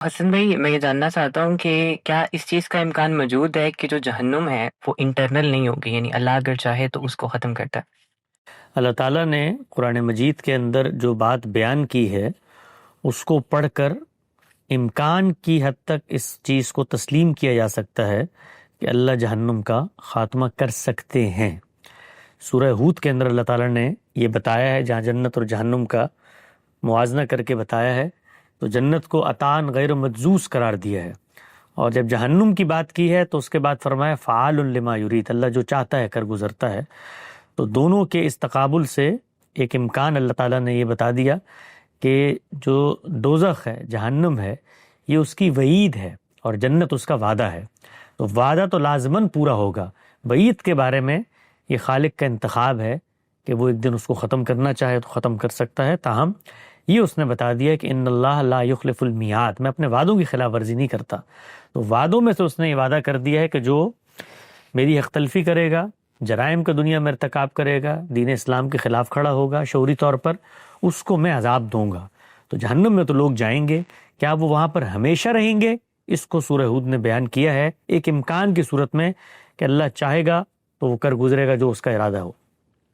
حسن بھائی، میں یہ جاننا چاہتا ہوں کہ کیا اس چیز کا امکان موجود ہے کہ جو جہنم ہے وہ انٹرنل نہیں ہوگی، یعنی اللہ اگر چاہے تو اس کو ختم کرتا ہے؟ اللہ تعالیٰ نے قرآن مجید کے اندر جو بات بیان کی ہے اس کو پڑھ کر امکان کی حد تک اس چیز کو تسلیم کیا جا سکتا ہے کہ اللہ جہنم کا خاتمہ کر سکتے ہیں۔ سورہ ہود کے اندر اللہ تعالیٰ نے یہ بتایا ہے، جہاں جنت اور جہنم کا موازنہ کر کے بتایا ہے، تو جنت کو عطان غیر مجزوز قرار دیا ہے، اور جب جہنم کی بات کی ہے تو اس کے بعد فرمایا فعال لما یرید، اللہ جو چاہتا ہے کر گزرتا ہے۔ تو دونوں کے اس تقابل سے ایک امکان اللہ تعالیٰ نے یہ بتا دیا کہ جو دوزخ ہے، جہنم ہے، یہ اس کی وعید ہے اور جنت اس کا وعدہ ہے۔ تو وعدہ تو لازماً پورا ہوگا، وعید کے بارے میں یہ خالق کا انتخاب ہے کہ وہ ایک دن اس کو ختم کرنا چاہے تو ختم کر سکتا ہے، تاہم یہ اس نے بتا دیا کہ ان اللہ لا یخلف المیعاد، میں اپنے وعدوں کی خلاف ورزی نہیں کرتا۔ تو وعدوں میں سے اس نے یہ وعدہ کر دیا ہے کہ جو میری حق تلفی کرے گا، جرائم کا دنیا میں ارتکاب کرے گا، دین اسلام کے خلاف کھڑا ہوگا شعوری طور پر، اس کو میں عذاب دوں گا۔ تو جہنم میں تو لوگ جائیں گے، کیا وہ وہاں پر ہمیشہ رہیں گے؟ اس کو سورہ ہود نے بیان کیا ہے ایک امکان کی صورت میں کہ اللہ چاہے گا تو وہ کر گزرے گا جو اس کا ارادہ ہو۔